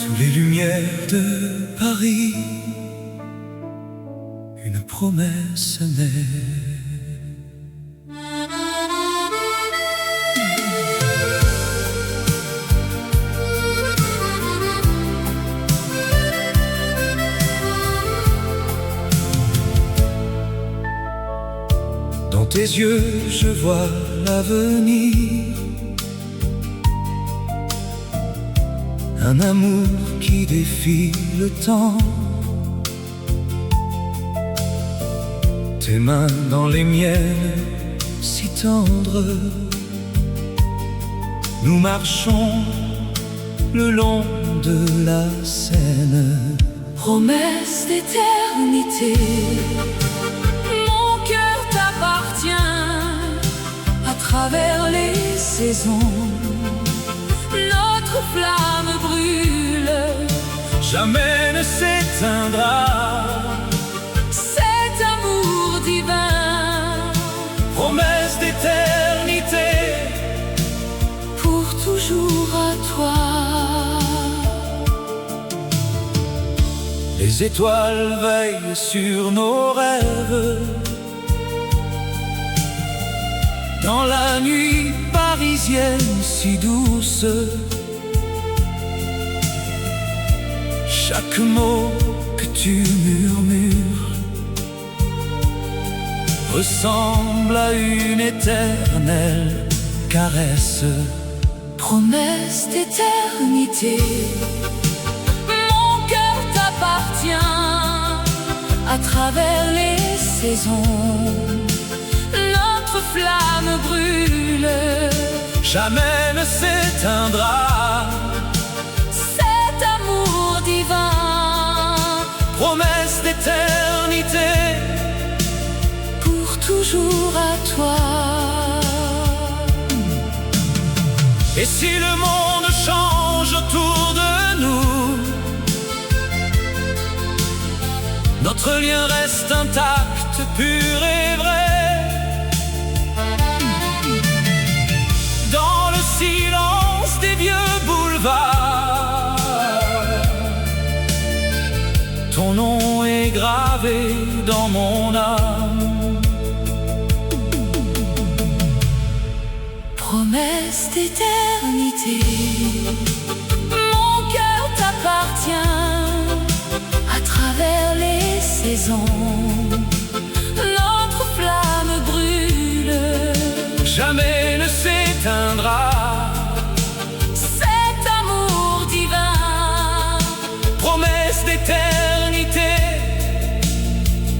Sous les lumières de Paris, une promesse naît. Dans tes yeux, je vois l'avenir, un amour qui défie le temps. Tes mains dans les miennes, si tendres, nous marchons le long de la Seine. Promesse d'éternité, mon cœur t'appartient à travers les saisons. Notre flamme brûle, Jamais ne s'éteindra. cet amour divin, Promesse d'éternité, pour toujours à toi. les étoiles veillent sur nos rêves. Dans la nuit parisienne si douce, chaque mot que tu murmures ressemble à une éternelle caresse. Promesse d'éternité, mon cœur t'appartient à travers les saisons. Notre flamme brûle, Jamais ne s'éteindra. cet amour divin, Promesse d'éternité, pour toujours à toi. et si le monde change autour de nous, notre lien reste intact, pur et vrai. Dans le silence des vieux boulevards, ton nom est gravé dans mon âme. Promesse d'éternité, mon cœur t'appartient à travers les saisons. Notre flamme brûle, Jamais ne s'éteindra. cet amour divin, Promesse d'éternité,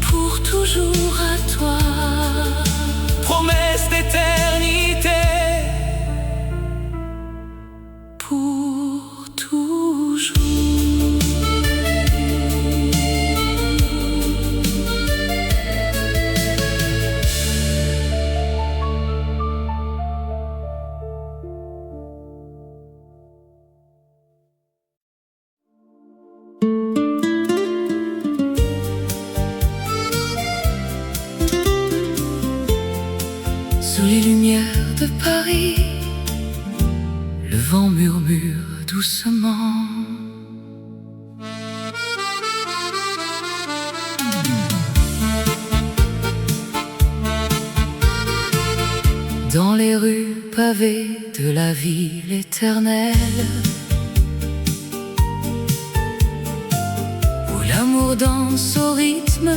pour toujours à toi. promesse d'éternité, Pour toujours. Sous les lumières de Paris, le vent murmure doucement. Dans les rues pavées de la ville éternelle, où l'amour danse au rythme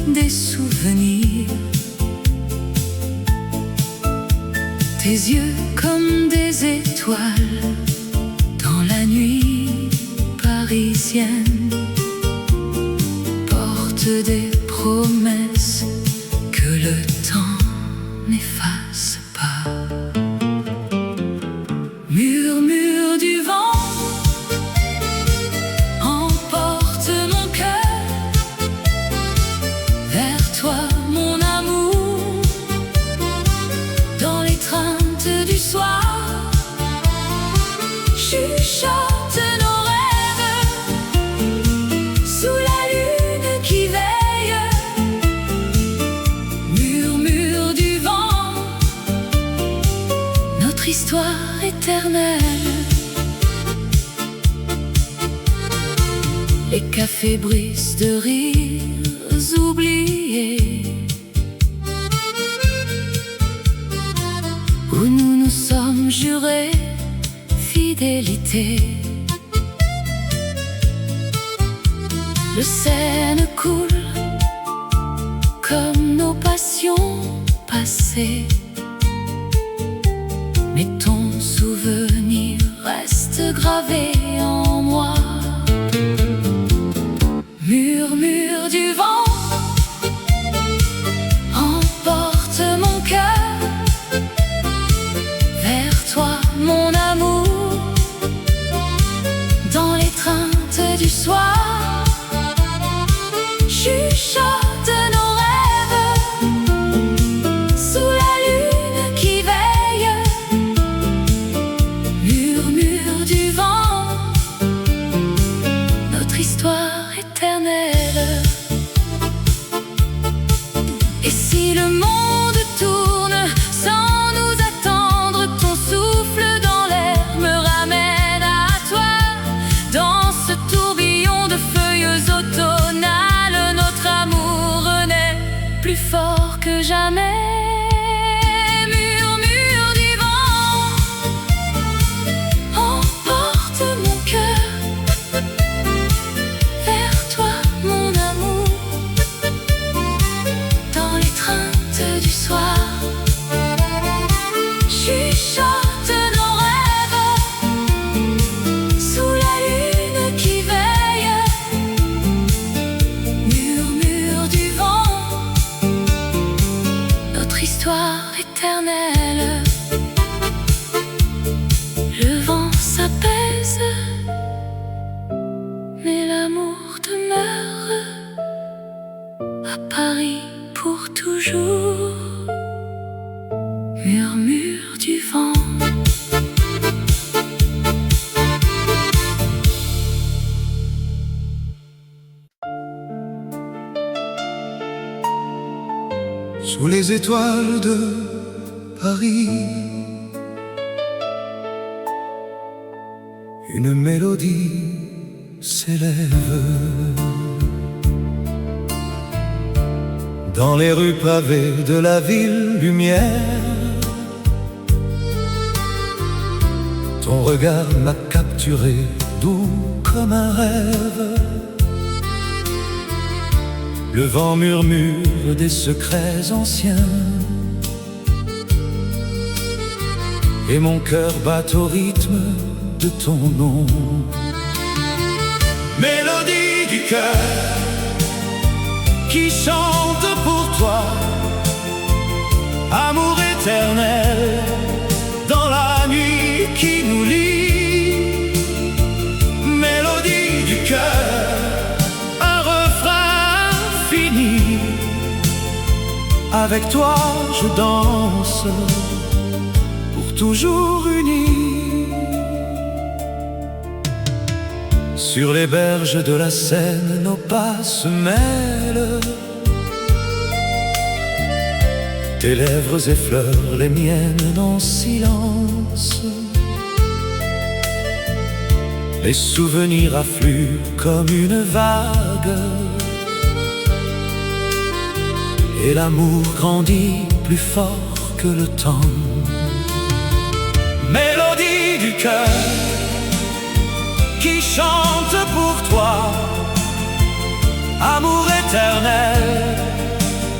des souvenirs. Tes yeux comme des étoiles dans la nuit parisienne portent des promesses que le temps n'efface pas. Murmure du vent emporte mon cœur vers toi, mon amour. Dans l'étreinte du soir, chuchote nos rêves sous la lune qui veille. Murmure du vent, notre histoire éternelle. des cafés brisent de rires oubliés, où nous nous sommes jurés fidélité. Le Seine coule comme nos passions passées, mais ton souvenir reste gravé en moi. Murmure du vent emporte mon cœur vers toi, mon amour, dans l'étreinte du soir. Chuchote nos rêves sous la lune qui veille. Murmure du vent, notre histoire éternelle. Et si le monde tourne sans nous attendre, ton souffle dans l'air me ramène à toi. Dans ce tourbillon de feuilles automnales, notre amour renaît plus fort que jamais. Murmure du vent emporte mon cœur vers toi, mon amour, dans l'étreinte du soir. Chuchote nos rêves sous la lune qui veille. Murmure du vent, notre histoire éternelle. Le vent s'apaise, mais l'amour demeure à Paris pour toujours. Murmure du vent. Sous les étoiles de Paris, une mélodie s'élève. Dans les rues pavées de la ville lumière, ton regard m'a capturé, doux comme un rêve. Le vent murmure des secrets anciens, et mon cœur bat au rythme de ton nom. Mélodie du cœur qui chante pour toi, amour éternel dans la nuit qui nous lie. Mélodie du cœur, un refrain fini. Avec toi je danse, pour toujours unis. Sur les berges de la Seine, nos pas se mêlent. Tes lèvres effleurent les miennes en silence. Les souvenirs affluent comme une vague, et l'amour grandit plus fort que le temps. Mélodie du cœur qui chante pour toi, amour éternel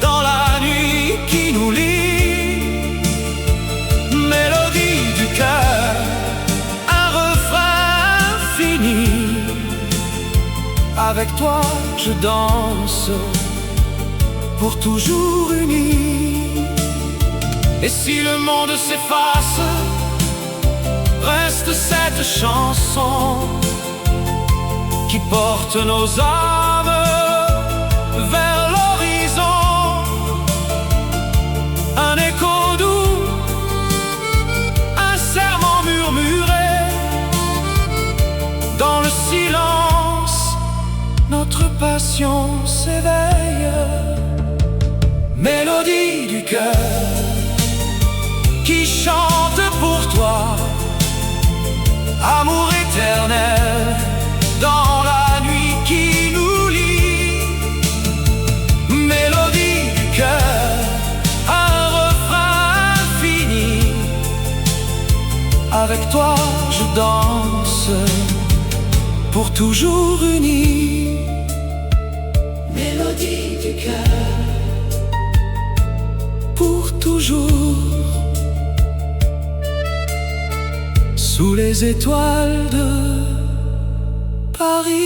dans la nuit qui nous lie. Mélodie du cœur, un refrain fini. Avec toi je danse, pour toujours unis. Et si le monde s'efface, reste cette chanson qui porte nos âmes vers l'horizon. Un écho doux, un serment murmuré. Dans le silence, notre passion s'éveille. Mélodie du cœur qui chante pour toi, amour éternel dans la nuit qui dansent pour toujours unis. Mélodie du cœur, Pour toujours, sous les étoiles de Paris.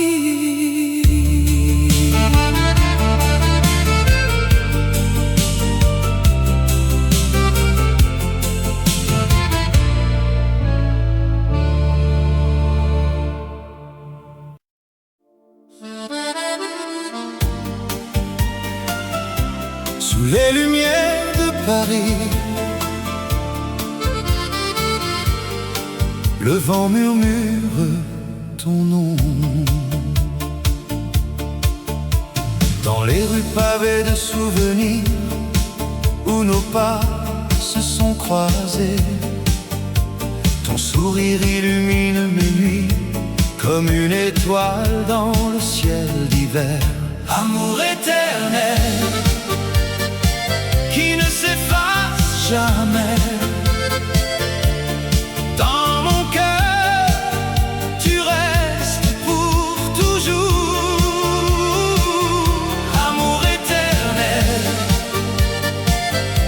Sous les lumières de Paris, le vent murmure ton nom. Dans les rues pavées de souvenirs, où nos pas se sont croisés, ton sourire illumine mes nuits, comme une étoile dans le ciel d'hiver. Amour éternel, qui ne s'efface jamais. Dans mon cœur, tu restes pour toujours. Amour éternel,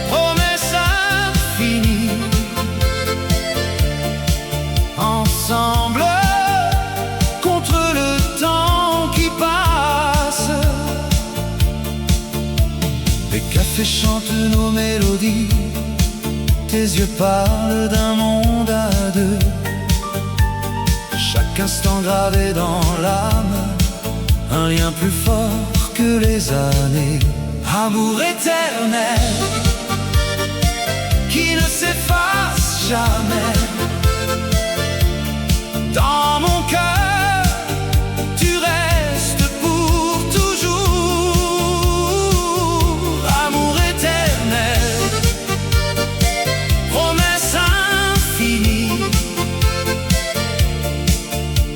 promesse infinie. Ensemble, contre le temps qui passe. Les cafés chantent nos mélodies, tes yeux parlent d'un monde à deux. Chaque instant gravé dans l'âme, un lien plus fort que les années. Amour éternel, qui ne s'efface jamais. Dans mon cœur, tu restes pour toujours. Amour éternel, promesse infinie.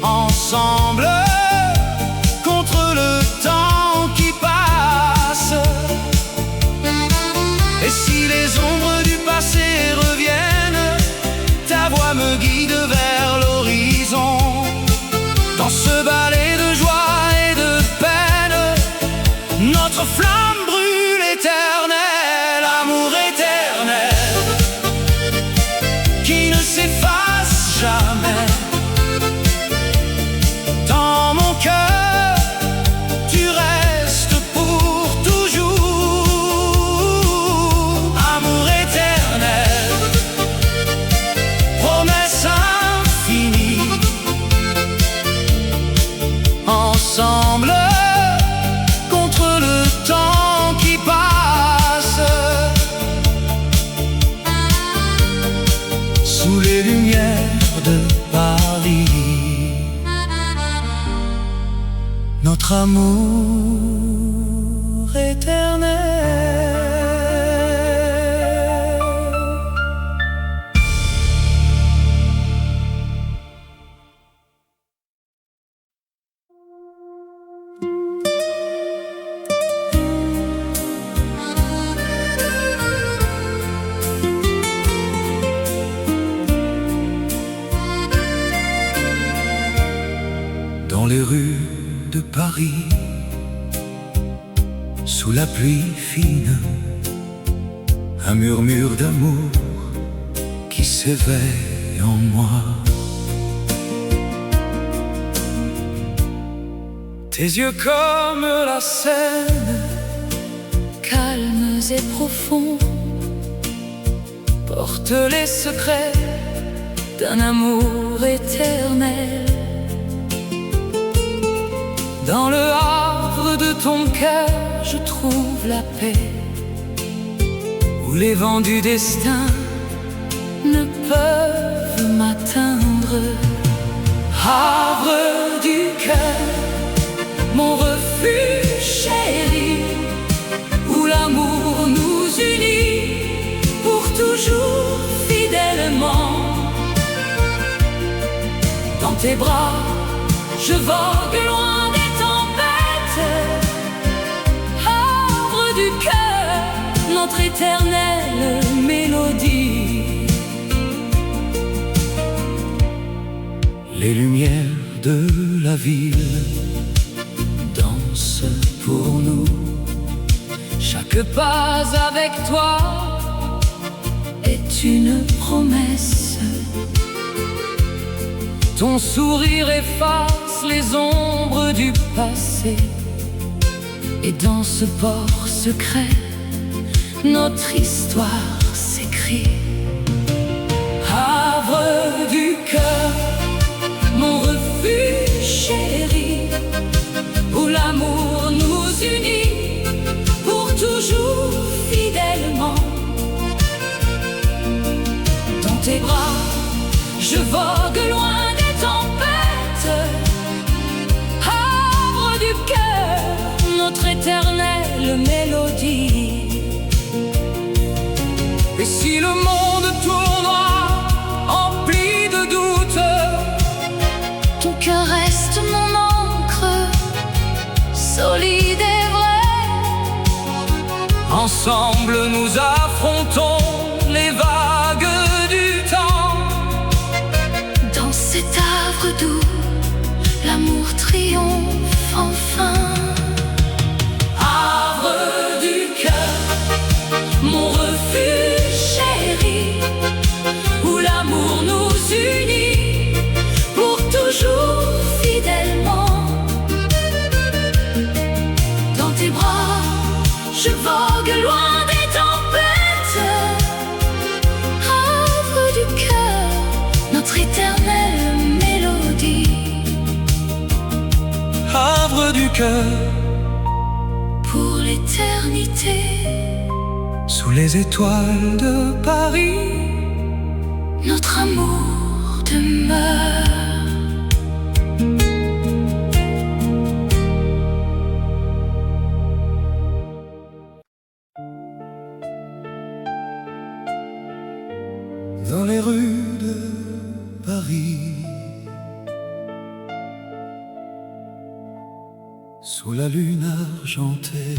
Ensemble, contre le temps qui passe. Et si les ombres du passé reviennent, ta voix me guide vers l'horizon. Dans ce ballet de joie et de peine, notre flamme brûle éternelle. Amour éternel, qui ne s'efface jamais. Dans mon cœur, tu restes pour toujours. Amour éternel, promesse infinie. Ensemble, contre le temps qui passe. Sous les lumières de Paris, notre amour éternel. Dans les rues de Paris, sous la pluie fine, un murmure d'amour qui s'éveille en moi. Tes yeux comme la Seine, calmes et profonds, portent les secrets d'un amour éternel. Dans le havre de ton cœur, je trouve la paix, où les vents du destin ne peuvent m'atteindre. Havre du cœur, mon refuge chéri, où l'amour nous unit pour toujours fidèlement. Dans tes bras, je vogue loin des tempêtes. Havre du cœur, notre éternelle mélodie. Les lumières de la ville dansent pour nous. Chaque pas avec toi est une promesse. Ton sourire efface les ombres du passé. Et dans ce port secret, notre histoire s'écrit. Havre du cœur, mon refuge chéri, où l'amour nous unit pour toujours fidèlement. Dans tes bras, je vogue loin des tempêtes. Havre du cœur, notre éternelle mélodie. Et si le monde tournera empli de doutes, ton cœur reste mon encre, solide et vrai. Ensemble nous affrontons les vagues du temps. Dans cet havre doux, l'amour triomphe enfin. Havre du cœur, Mon refuge chéri, où l'amour nous unit pour toujours fidèlement. Dans tes bras, je vogue loin des tempêtes. Havre du cœur, notre éternelle mélodie. havre du cœur, Pour l'éternité, sous les étoiles de Paris, notre amour demeure. dans les rues de Paris, sous la lune argentée.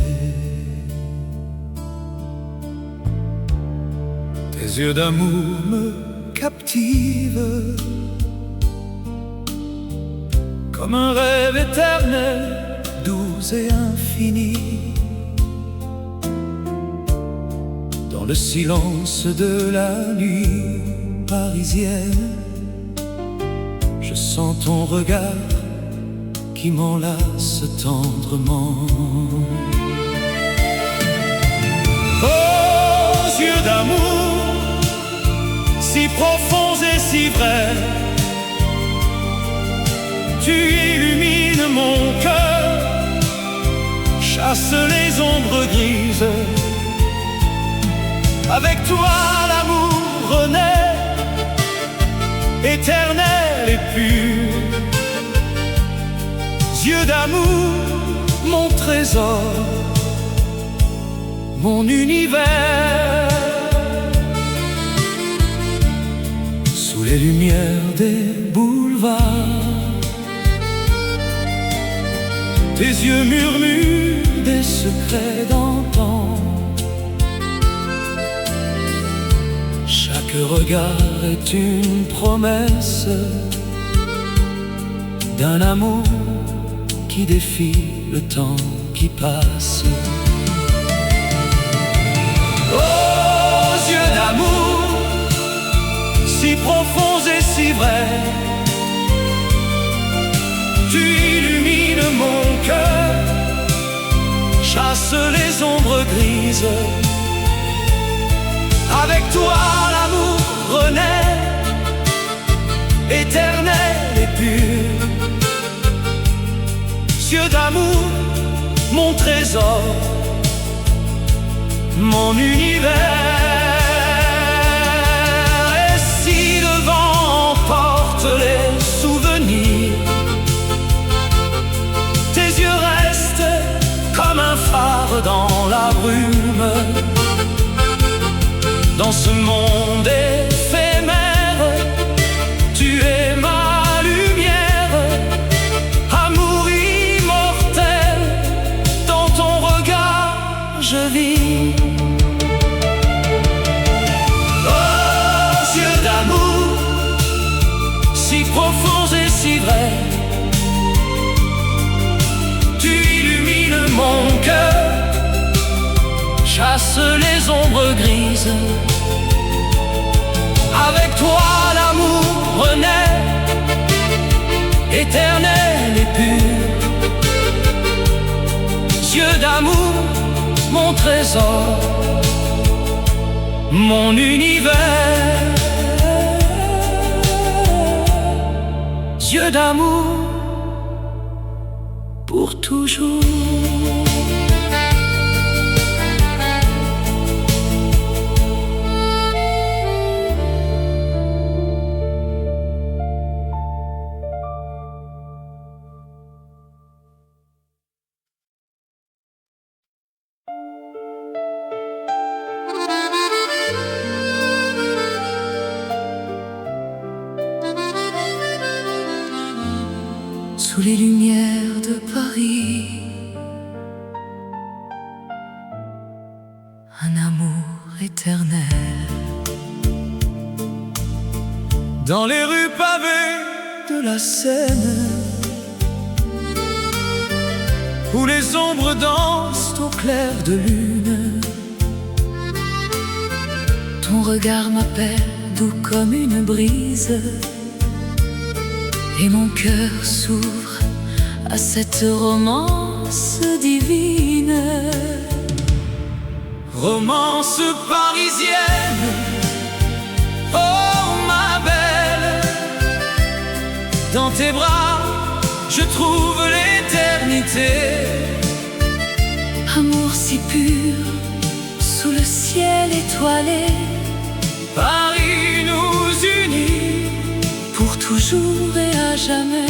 Tes yeux d'amour me captivent, comme un rêve éternel, doux et infini. Dans le silence de la nuit parisienne, je sens ton regard qui m'enlace tendrement. Aux yeux d'amour, si profonds et si vrais, tu illumines mon cœur, chasse les ombres grises. Avec toi l'amour renaît, éternel et pur. Yeux d'amour, mon trésor, mon univers. Sous les lumières des boulevards, tes yeux murmurent des secrets d'antan. Chaque regard est une promesse d'un amour qui défie le temps qui passe. Aux yeux d'amour, si profonds et si vrais, tu illumines mon cœur, chasse les ombres grises. Avec toi l'amour renaît, éternel et pur. Yeux d'amour, mon trésor, mon univers. Et si le vent emporte les souvenirs, tes yeux restent comme un phare dans la brume. Dans ce monde éphémère, tu es ma lumière, amour immortel, dans ton regard je vis. Aux yeux d'amour, si profonds et chasse les ombres grises. Avec toi l'amour renaît, éternel et pur. Yeux d'amour, mon trésor, mon univers. Yeux d'amour pour toujours. Sous les lumières de Paris, un amour éternel. Dans les rues pavées de la Seine, où les ombres dansent au clair de lune, Ton regard m'appelle doux comme une brise, et mon cœur s'ouvre à cette romance divine. romance parisienne, oh ma belle. Dans tes bras, je trouve l'éternité. Amour si pur, sous le ciel étoilé, Paris nous unit pour toujours et à jamais.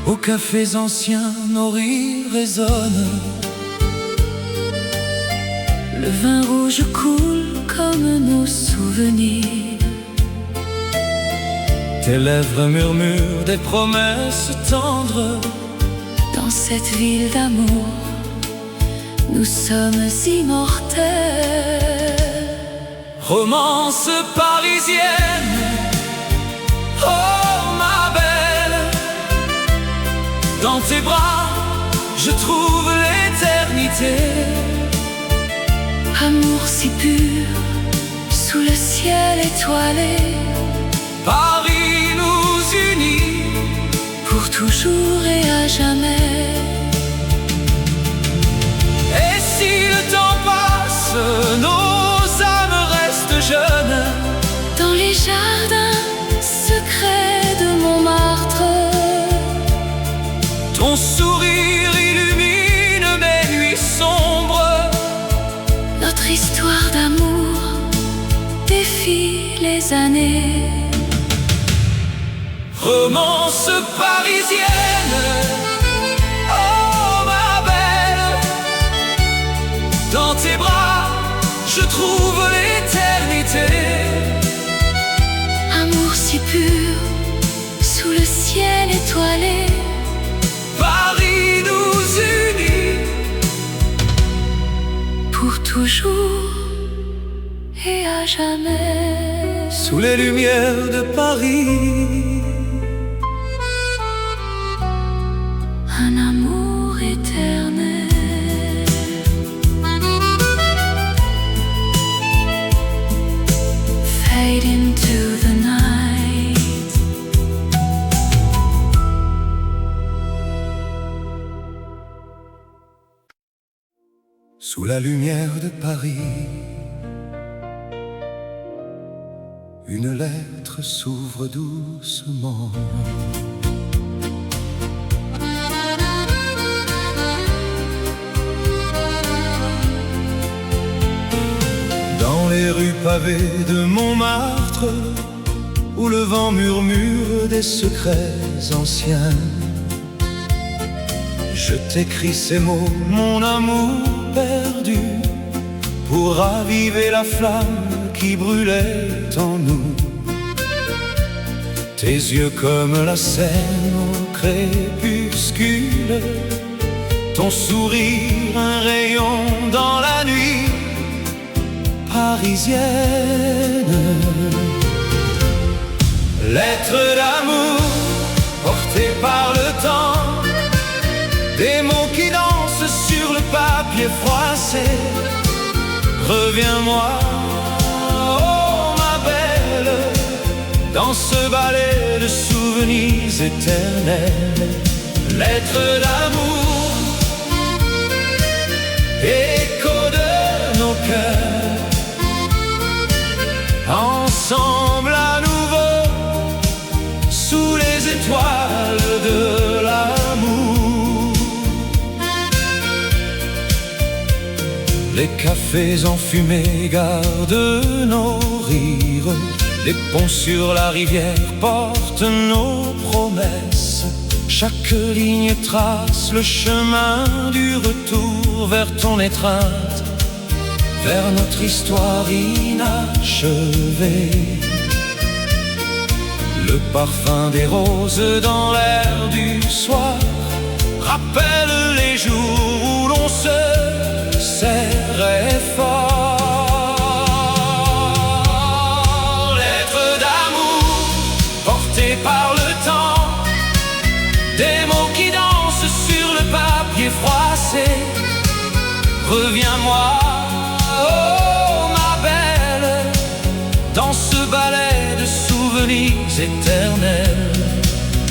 Aux cafés anciens, nos rires résonnent. Le vin rouge coule comme nos souvenirs. Tes lèvres murmurent des promesses tendres. Dans cette ville d'amour, nous sommes immortels. Romance parisienne, oh ma belle. Dans tes bras, je trouve l'éternité. Amour si pur, sous le ciel étoilé, Paris nous unit pour toujours et à jamais. Et si le temps passe, nos âmes restent jeunes. Dans les jardins secrets de Montmartre, Ton sourire illumine mes nuits sombres. notre histoire d'amour défie les années. Romance parisienne, oh ma belle. Dans tes bras, je trouve l'éternité. Amour si pur, sous le ciel étoilé, Paris nous unit pour toujours et à jamais. sous les lumières de Paris. Un amour éternel. Fade into the night. Sous la lumière de Paris, une lettre s'ouvre doucement. Dans les rues pavées de Montmartre, où le vent murmure des secrets anciens, je t'écris ces mots, mon amour perdu, pour raviver la flamme qui brûlait en nous. Tes yeux comme la Seine au crépuscule, ton sourire un rayon dans la nuit parisienne. Lettre d'amour portée par le temps, des mots qui dansent sur le papier passé. Reviens-moi, oh ma belle, dans ce ballet de souvenirs éternels. Lettres d'amour, écho de nos cœurs, ensemble à nouveau, sous les étoiles de l'amour. Les cafés enfumés gardent nos rires, les ponts sur la rivière portent nos promesses. Chaque ligne trace le chemin du retour vers ton étreinte, vers notre histoire inachevée. Le parfum des roses dans l'air du soir rappelle les jours où l'on se serrait fort. Lettres d'amour portées par le temps, des mots qui dansent sur le papier froissé. Reviens-moi, oh ma belle, dans ce ballet de souvenirs éternels.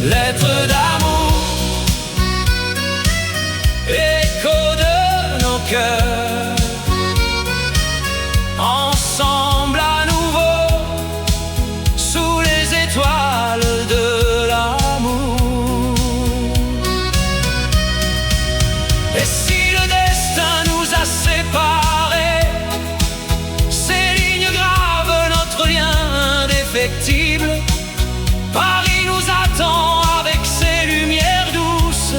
Lettres d'amour, écho de nos cœurs, ensemble à nouveau, sous les étoiles de l'amour. Et si le destin nous a séparés, ces lignes gravent notre lien indéfectible. Paris nous attend avec ses lumières douces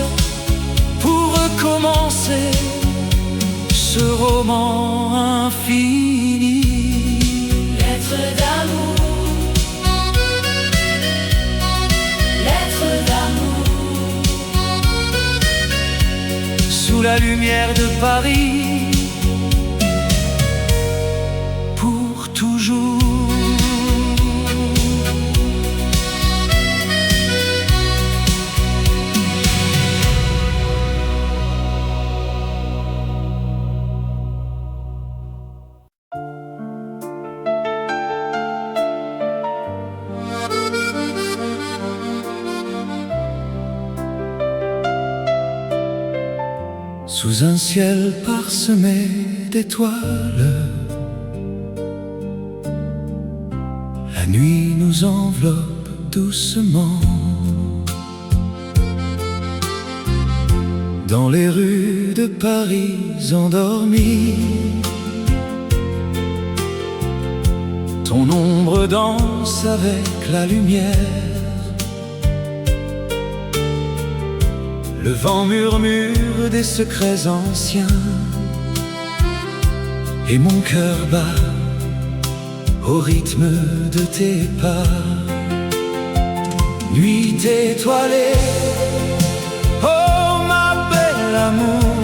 pour recommencer ce roman infini. Lettres d'amour, lettres d'amour, Sous la lumière de Paris, pour toujours. Sous un ciel parsemé d'étoiles, la nuit nous enveloppe doucement. Dans les rues de Paris endormies, ton ombre danse avec la lumière. Le vent murmure des secrets anciens, et mon cœur bat au rythme de tes pas. Nuit étoilée, oh ma belle amour,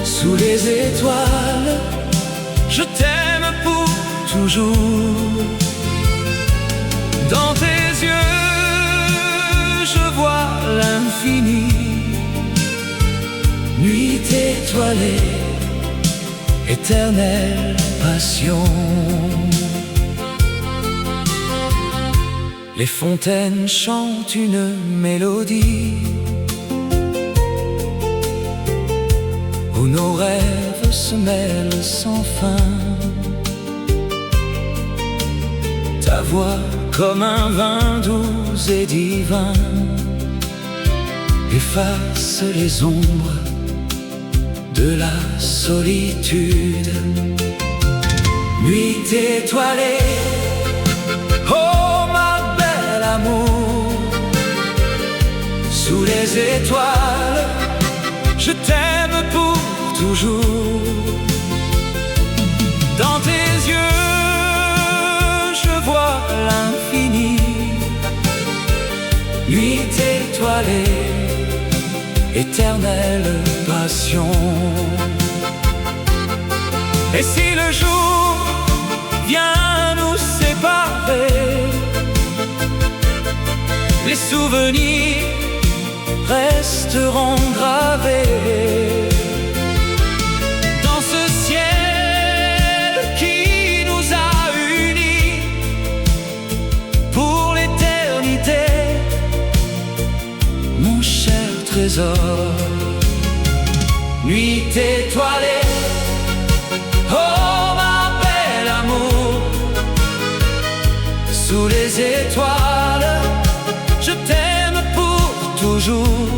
sous les étoiles, je t'aime pour toujours. Dans tes yeux, je vois l'infini. Nuit étoilée, éternelle passion. Les fontaines chantent une mélodie où nos rêves se mêlent sans fin. Ta voix comme un vin doux et divin efface les ombres de la solitude. Nuit étoilée, oh ma belle amour, sous les étoiles, je t'aime pour toujours. Dans tes yeux, je vois l'infini. Nuit étoilée, éternelle passion. Et si le jour vient nous séparer, les souvenirs resteront gravés trésor. Nuit étoilée, oh ma belle amour, sous les étoiles, je t'aime pour toujours.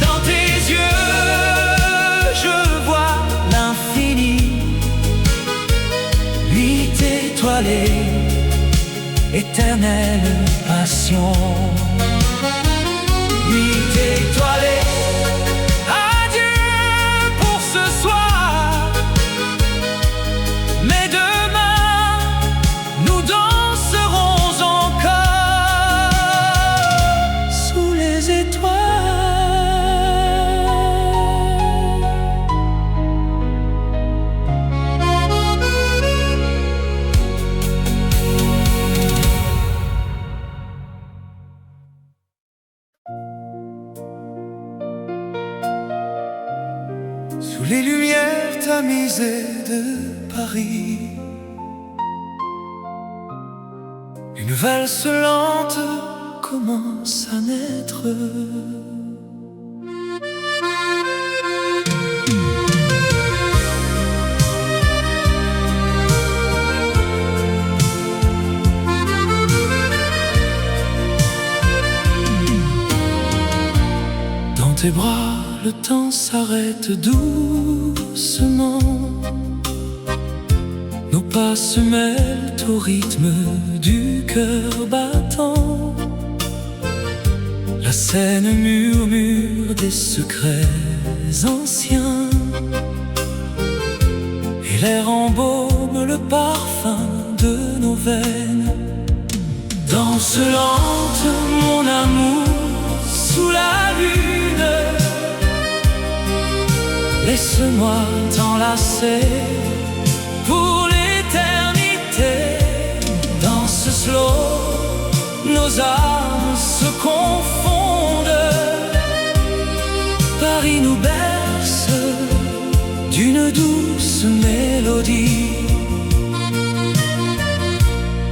Dans tes yeux, je vois l'infini. Nuit étoilée, éternelle passion. Nuit étoilée, adieu pour ce soir, mais demain nous danserons encore sous les étoiles. Sous les lumières tamisées de Paris, une valse lente commence à naître. Dans tes bras, le temps s'arrête doucement. Nos pas se mêlent au rythme du cœur battant. La scène murmure des secrets anciens, et l'air embaume le parfum de nos veines. Danse lente, mon amour, sous la lune. Laisse-moi t'enlacer pour l'éternité. Dans ce slow, nos âmes se confondent. Paris nous berce d'une douce mélodie.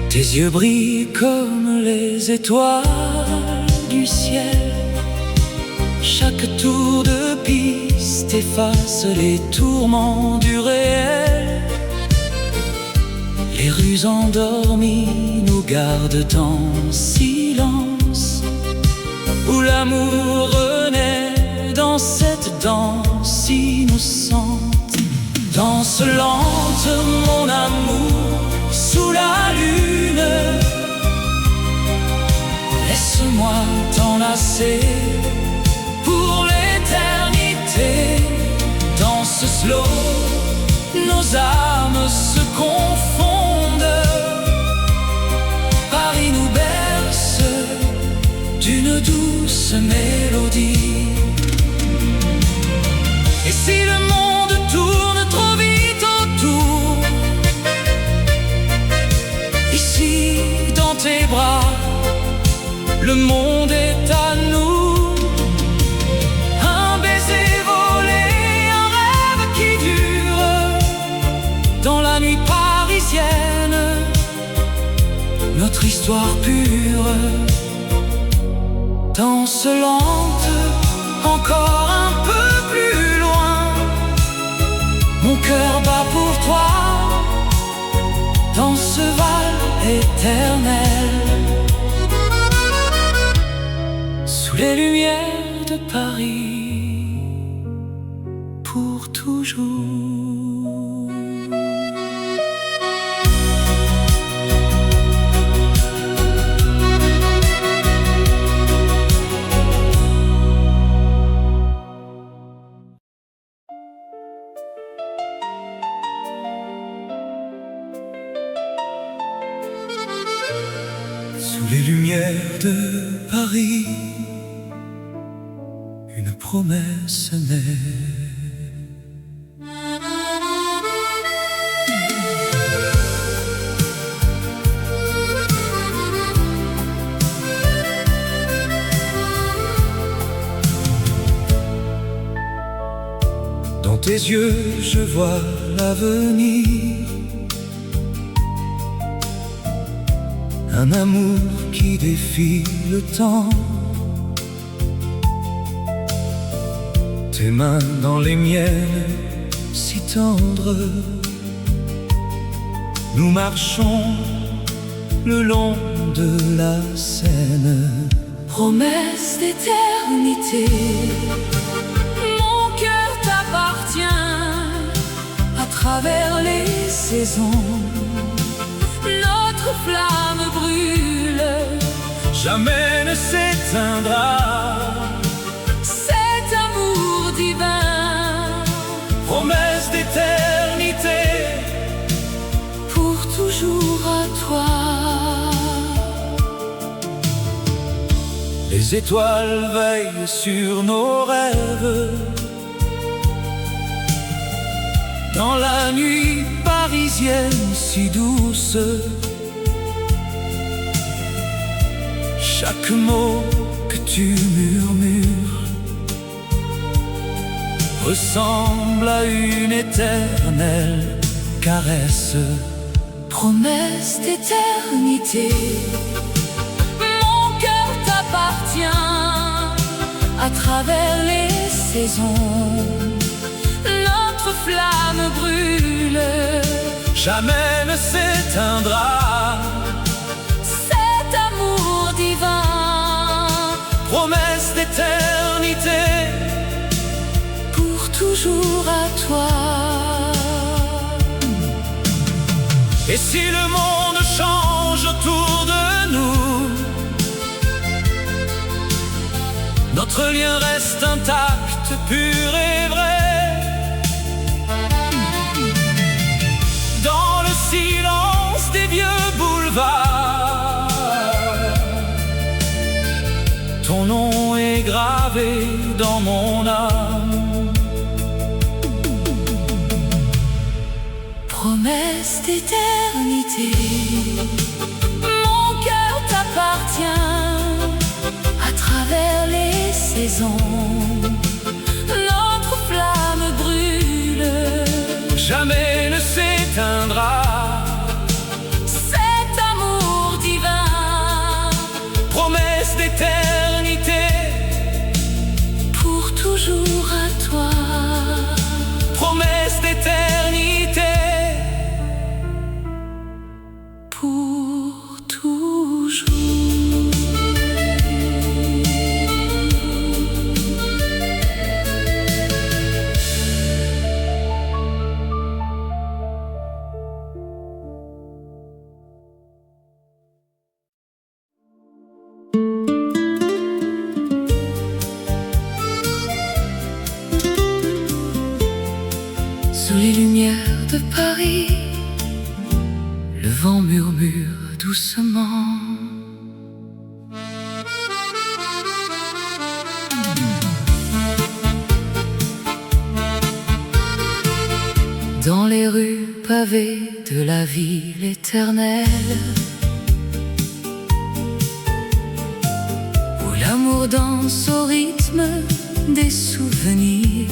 Tes yeux brillent comme les étoiles du ciel. Chaque tour de piste efface les tourments du réel. Les rues endormies nous gardent en silence, où l'amour renaît dans cette danse innocente. Danse lente, mon amour, sous la lune. Laisse-moi t'enlacer pour l'éternité. Dans ce slow, nos âmes se confondent. Paris nous berce d'une douce mélodie. Et si le monde tourne trop vite autour, ici dans tes bras, le monde est à nous. Un baiser volé, un rêve qui dure. Dans la nuit parisienne, notre histoire pure. Danse lente, encore un peu plus loin. Mon cœur bat pour toi, dans ce val éternel. Sous les lumières de Paris, pour toujours. Sous les lumières de Paris, une promesse naît. Dans tes yeux, je vois l'avenir. Un amour qui défie le temps. tes mains dans les miennes, si tendres. Nous marchons le long de la Seine. Promesse d'éternité, mon cœur t'appartient à travers les saisons. Notre flamme brûle, Jamais ne s'éteindra. cet amour divin, Promesse d'éternité, pour toujours à toi. les étoiles veillent sur nos rêves. Dans la nuit parisienne si douce, chaque mot que tu murmures ressemble à une éternelle caresse. Promesse d'éternité, mon cœur t'appartient à travers les saisons. Notre flamme brûle, Jamais ne s'éteindra. cet amour divin, Promesse d'éternité, pour toujours à toi. et si le monde change autour de nous, notre lien reste intact, pur et vrai. Dans le silence des vieux boulevards, ton nom est gravé dans mon âme. Promesse d'éternité, mon cœur t'appartient à travers les saisons. Notre flamme brûle, Jamais ne s'éteindra. cet amour divin, Promesse d'éternité, pour toujours à toi. promesse d'éternité, Pour toujours. Sous les lumières de Paris, le vent murmure doucement. Dans les rues pavées de la ville éternelle, où l'amour danse au rythme des souvenirs.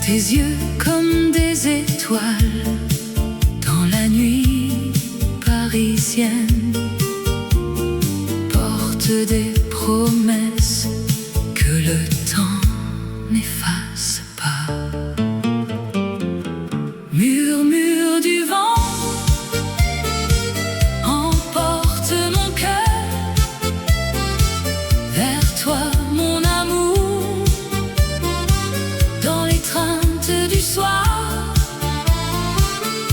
Tes yeux comme des étoiles dans la nuit parisienne portent des promesses que le temps n'efface pas. Murmure du vent emporte mon cœur vers toi, mon amour. Dans l'étreinte du soir,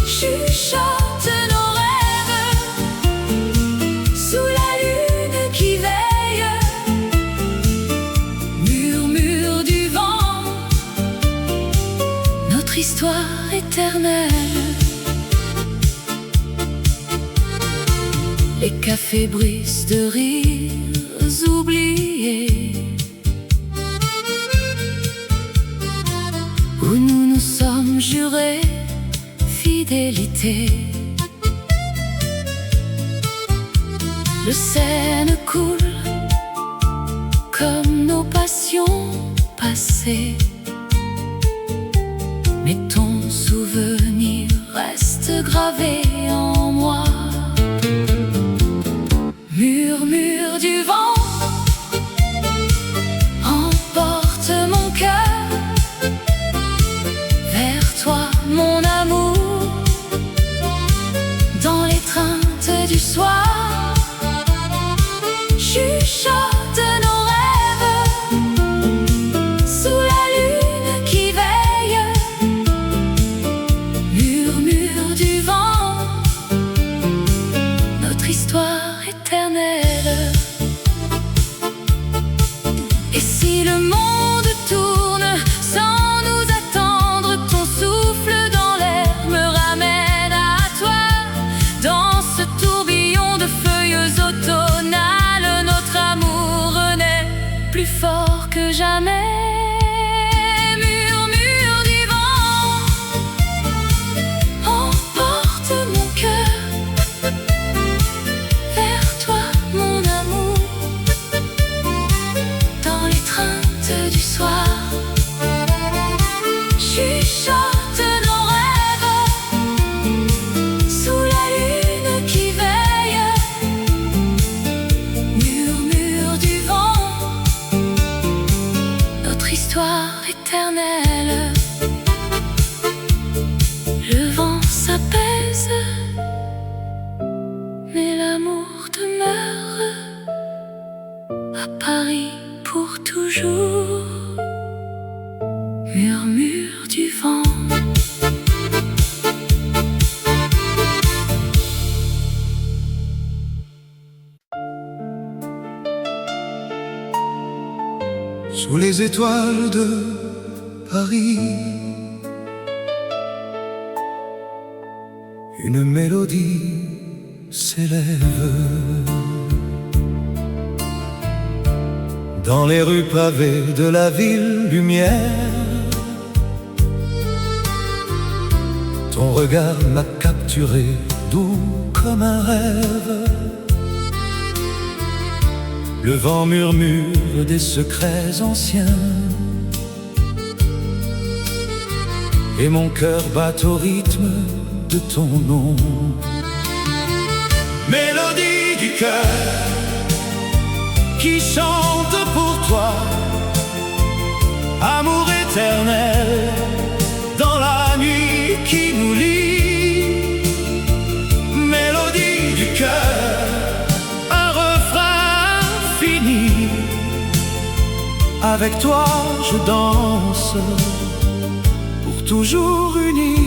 chuchote nos rêves sous la lune qui veille. Murmure du vent, notre histoire éternelle. Les cafés brisent de rires oubliés, où nous nous sommes jurés fidélité. Le Seine coule comme nos passions passées, mais ton souvenir reste gravé en moi. Murmure du vent chuchotent nos rêves sous la lune qui veille. Murmure du vent, notre histoire éternelle. Le vent s'apaise, mais l'amour demeure à Paris pour toujours. Murmure du vent. Sous les étoiles de Paris, une mélodie s'élève. Dans les rues pavées de la ville lumière, ton regard m'a capturé, doux comme un rêve. Le vent murmure des secrets anciens, et mon cœur bat au rythme de ton nom. Mélodie du cœur qui chante pour toi, amour éternel dans la nuit qui nous lie. Mélodie du cœur, un refrain fini. Avec toi je danse, pour toujours unis.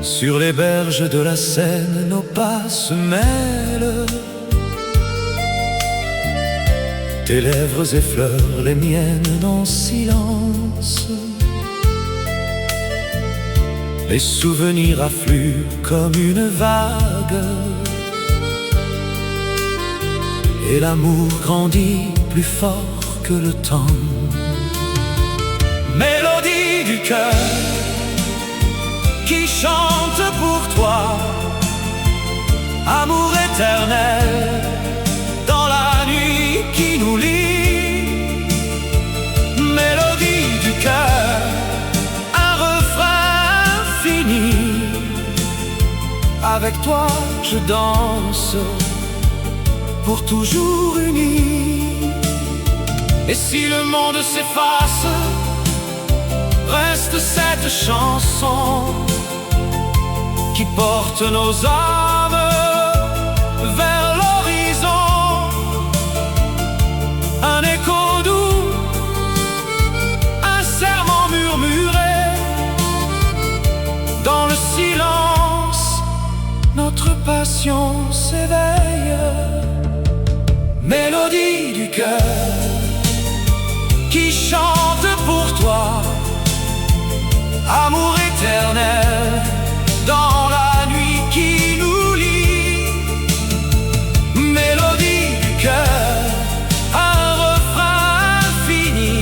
Sur les berges de la Seine, nos pas se mêlent. Tes lèvres effleurent les miennes en silence. Les souvenirs affluent comme une vague, et l'amour grandit plus fort que le temps. Mélodie du cœur qui chante pour toi, amour éternel dans la nuit qui nous lie. Mélodie du cœur, un refrain fini. Avec toi je danse, pour toujours unis. Et si le monde s'efface, reste cette chanson qui porte nos âmes vers l'horizon. Un écho doux, un serment murmuré. Dans le silence, notre passion s'éveille. Mélodie du cœur qui chante pour toi, amour éternel dans la nuit qui nous lie. Mélodie du cœur, un refrain fini.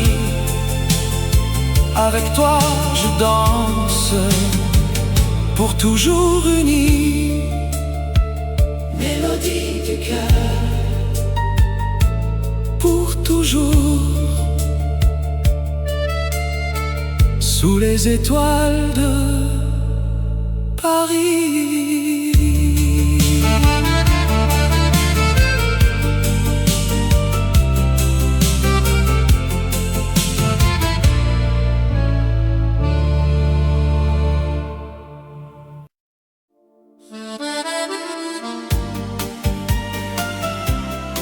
Avec toi je danse, pour toujours unis. Mélodie du cœur, pour toujours. Sous les étoiles de Paris.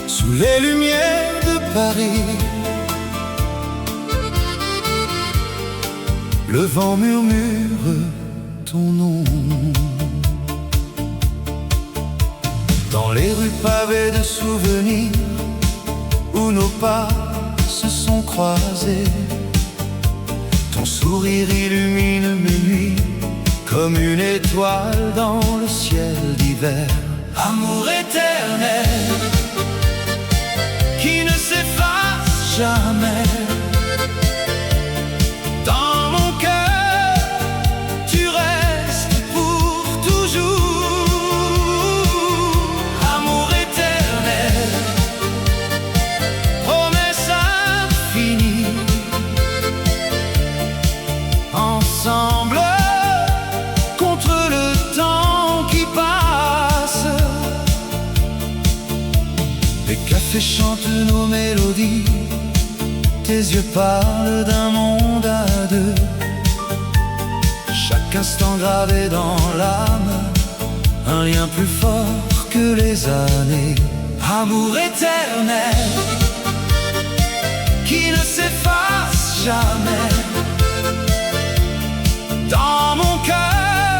Sous les lumières de Paris, le vent murmure ton nom. Dans les rues pavées de souvenirs, où nos pas se sont croisés, ton sourire illumine mes nuits, comme une étoile dans le ciel d'hiver. Amour éternel qui ne s'efface jamais. Dans mon cœur, tu restes pour toujours. Amour éternel, promesse infinie. mélodie. Tes yeux parlent d'un monde à deux, chaque instant gravé dans l'âme, un lien plus fort que les années. Amour éternel qui ne s'efface jamais. Dans mon cœur,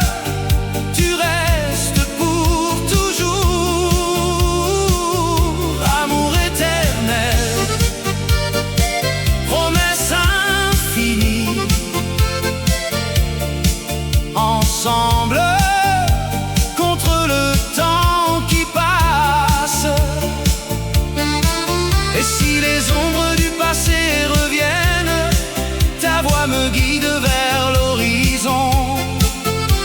tu restes pour toujours. Amour éternel, promesse infinie. Ensemble contre le temps qui passe. Et si les ombres du passé reviennent, ta voix me guide vers l'horizon.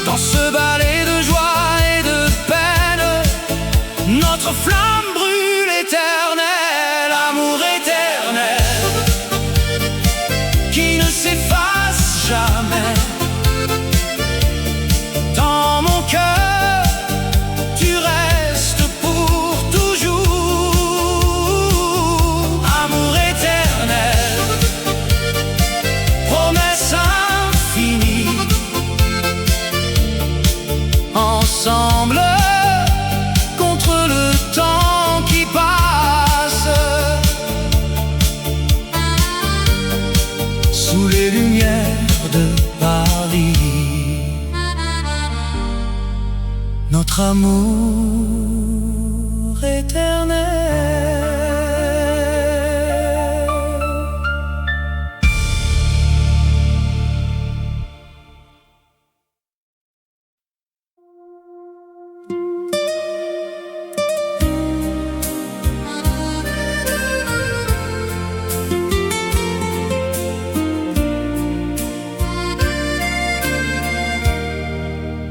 Dans ce balai de joie et de peine, notre flamme brûle éternelle. Amour éternel qui ne s'efface jamais. Dans mon cœur, tu restes pour toujours. Amour éternel, promesse infinie. Ensemble contre le temps qui passe. Sous les lumières de Paris, notre amour éternel.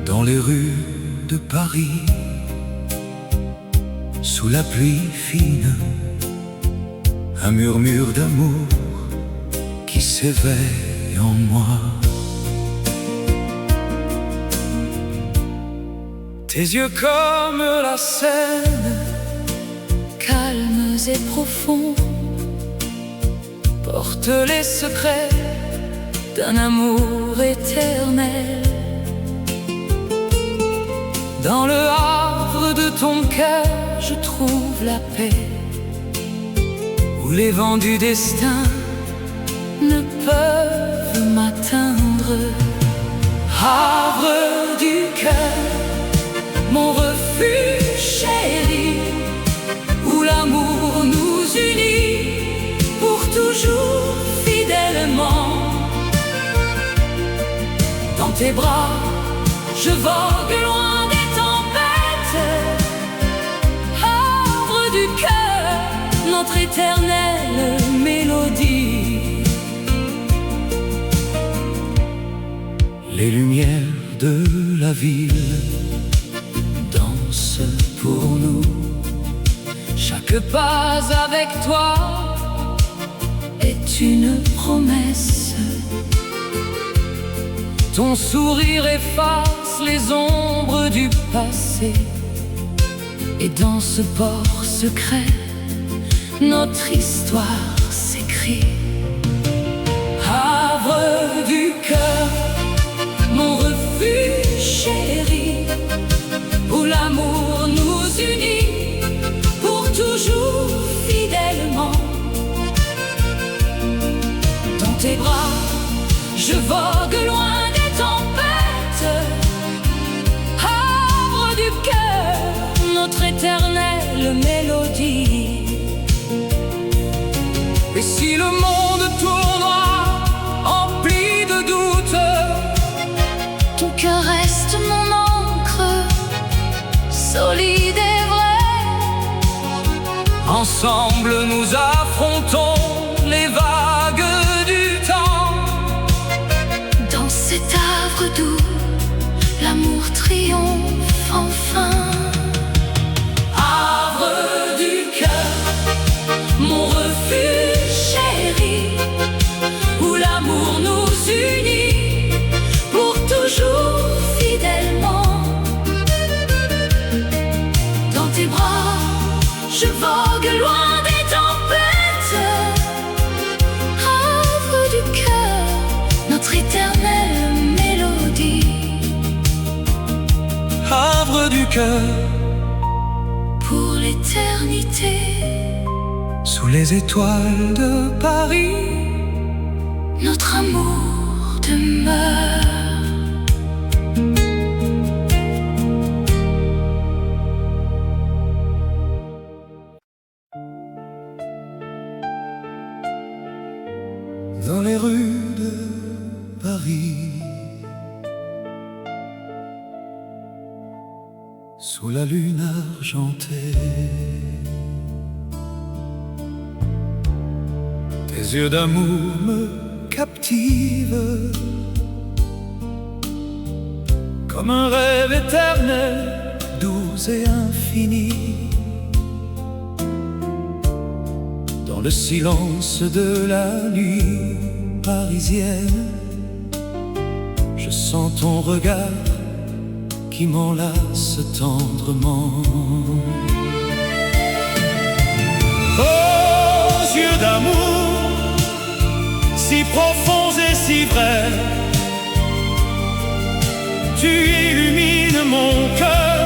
Dans les rues de Paris, sous la pluie fine, un murmure d'amour qui s'éveille en moi. Tes yeux comme la Seine, calmes et profonds, portent les secrets d'un amour éternel. Dans le havre de ton cœur, je trouve la paix, où les vents du destin ne peuvent m'atteindre. Havre du cœur, mon refuge chéri, où l'amour nous unit pour toujours fidèlement. Dans tes bras, je vogue loin des tempêtes. Havre du cœur, notre éternelle mélodie. Les lumières de la ville dansent pour nous. Chaque pas avec toi est une promesse. Ton sourire efface les ombres du passé. Et dans ce port secret, notre histoire s'écrit. Havre du cœur, mon refuge chéri, où l'amour nous unit pour toujours fidèlement. Dans tes bras, je vogue loin des tempêtes. Havre du cœur, notre éternelle mélodie. Et si le monde tournera empli de doutes, Ton cœur reste mon encre, solide et vrai. ensemble nous affrontons les vagues du temps. Dans cet havre doux, l'amour triomphe enfin. Havre du cœur, Mon refuge chéri, où l'amour nous unit pour toujours fidèlement. Dans tes bras, je vogue loin des tempêtes. cœur pour l'éternité. sous les étoiles de Paris. Notre amour demeure. Dans les rues de Paris, sous la lune argentée, tes yeux d'amour me captivent comme un rêve éternel, doux et infini. Dans le silence de la nuit parisienne, je sens ton regard qui m'enlace tendrement. Aux yeux d'amour, si profonds et si vrais, tu illumines mon cœur,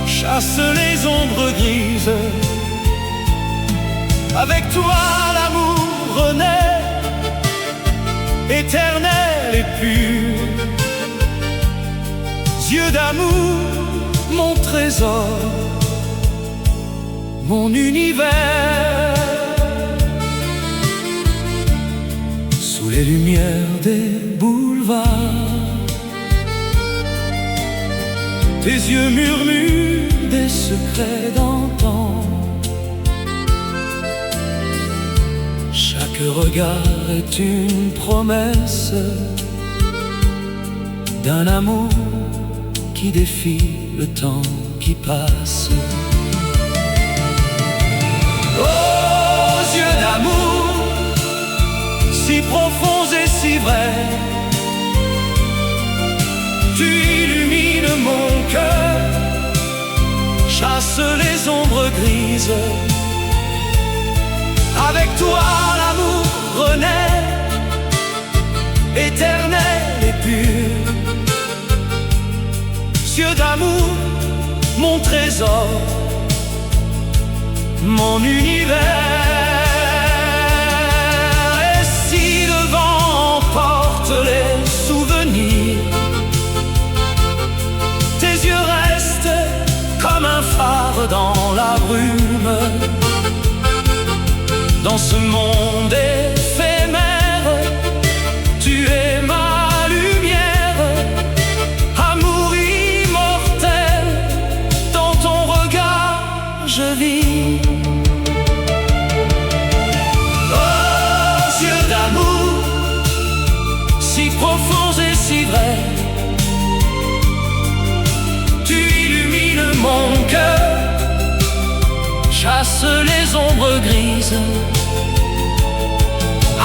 chasse les ombres grises. Avec toi l'amour renaît, éternel et pur. Yeux d'amour, mon trésor, mon univers. Sous les lumières des boulevards, tes yeux murmurent des secrets d'antan. Chaque regard est une promesse d'un amour qui défie le temps qui passe. Aux yeux d'amour, si profonds et si vrais, tu illumines mon cœur, chasse les ombres grises. Avec toi l'amour renaît, éternel et pur. Yeux d'amour, mon trésor, mon univers. Et si le vent emporte les souvenirs, tes yeux restent comme un phare dans la brume. Dans ce monde éphémère, tu es ma lumière, amour immortel, dans ton regard je vis. Oh, yeux d'amour, si profonds et si vrais, tu illumines mon cœur, chasse les ombres grises.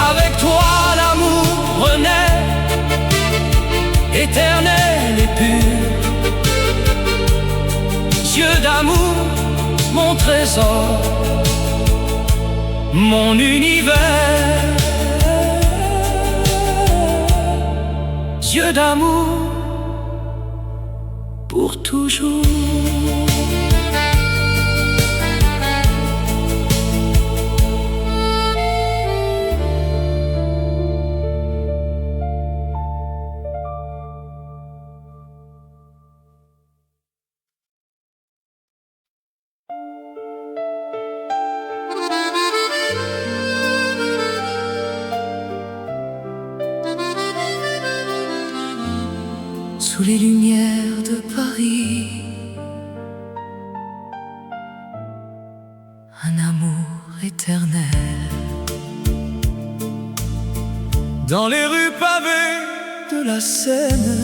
Avec toi l'amour renaît, éternel et pur. Yeux d'amour, mon trésor, mon univers. Yeux d'amour, pour toujours. Sous les lumières de Paris, un amour éternel. Dans les rues pavées de la Seine,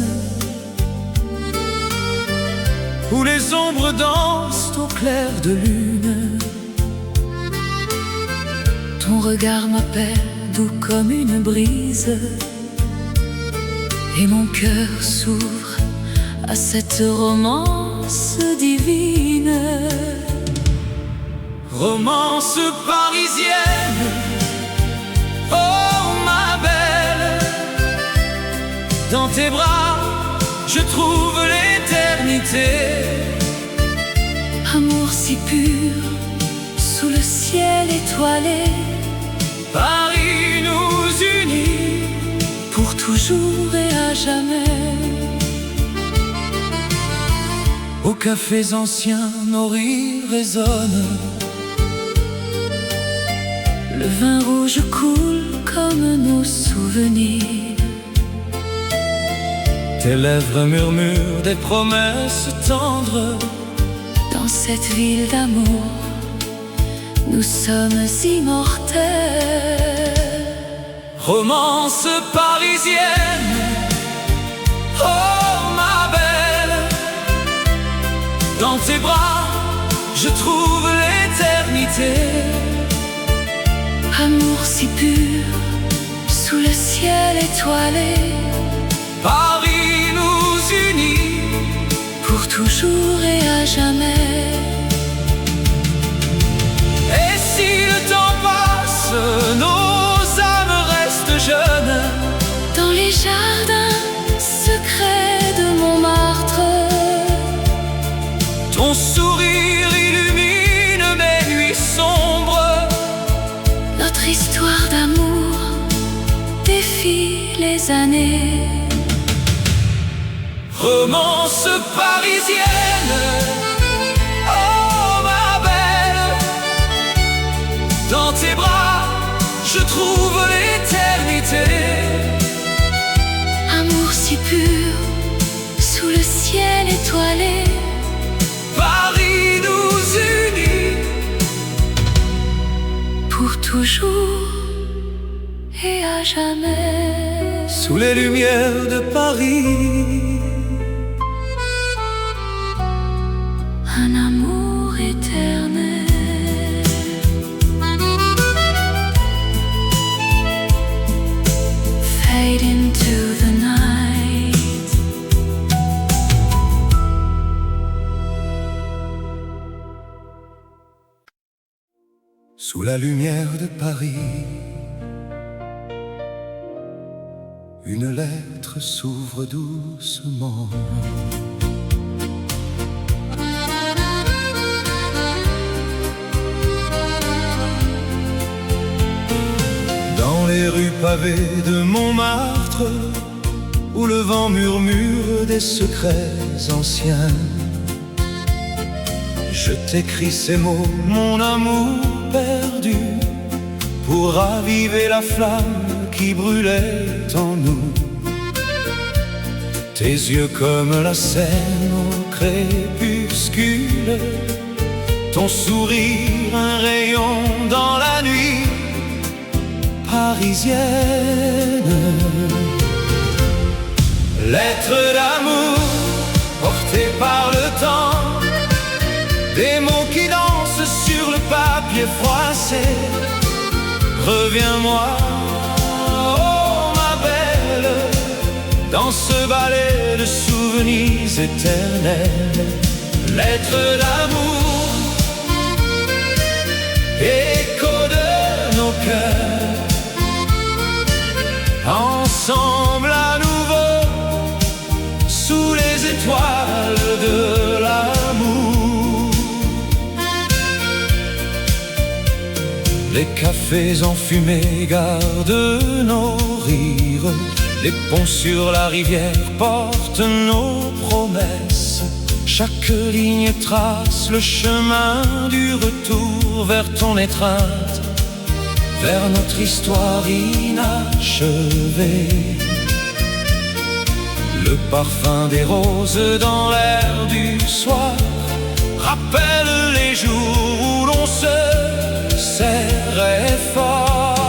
où les ombres dansent au clair de lune, Ton regard m'appelle doux comme une brise, et mon cœur s'ouvre à cette romance divine. Romance parisienne, oh ma belle, dans tes bras je trouve l'éternité. l'éternité. Amour si pur, sous le ciel étoilé, Paris nous unit pour toujours et à jamais. Aux cafés anciens, nos rires résonnent. Le vin rouge coule comme nos souvenirs. Tes lèvres murmurent des promesses tendres. Dans cette ville d'amour, nous sommes immortels. Romance parisienne, oh ma belle, dans tes bras je trouve l'éternité. Amour si pur, sous le ciel étoilé, Paris nous unit pour toujours et à jamais. Et si le temps passe, nos âmes restent jeunes. Dans les jardins secrets de Montmartre, Ton sourire illumine mes nuits sombres. notre histoire d'amour défie les années. Romance parisienne, oh ma belle, dans tes bras je trouve l'éternité. Amour si pur, sous le ciel étoilé, Paris nous unit pour toujours et à jamais. Sous les lumières de Paris, Un amour éternel. Fade into the night. sous la lumière de Paris, une lettre s'ouvre doucement. Dans les rues pavées de Montmartre, où le vent murmure des secrets anciens, je t'écris ces mots, mon amour perdu, pour raviver la flamme qui brûlait en nous. Tes yeux comme la Seine au crépuscule, ton sourire un rayon dans la nuit parisienne. Lettre d'amour portée par le temps, des mots qui dansent sur le papier froissé. Reviens-moi, oh ma belle, dans ce ballet de souvenirs éternels. Lettre d'amour, écho de nos cœurs, ensemble à nouveau, sous les étoiles de l'amour. Les cafés enfumés gardent nos rires, les ponts sur la rivière portent nos promesses. Chaque ligne trace le chemin du retour vers ton étreinte, vers notre histoire inachevée. Le parfum des roses dans l'air du soir rappelle les jours où l'on se serrait fort.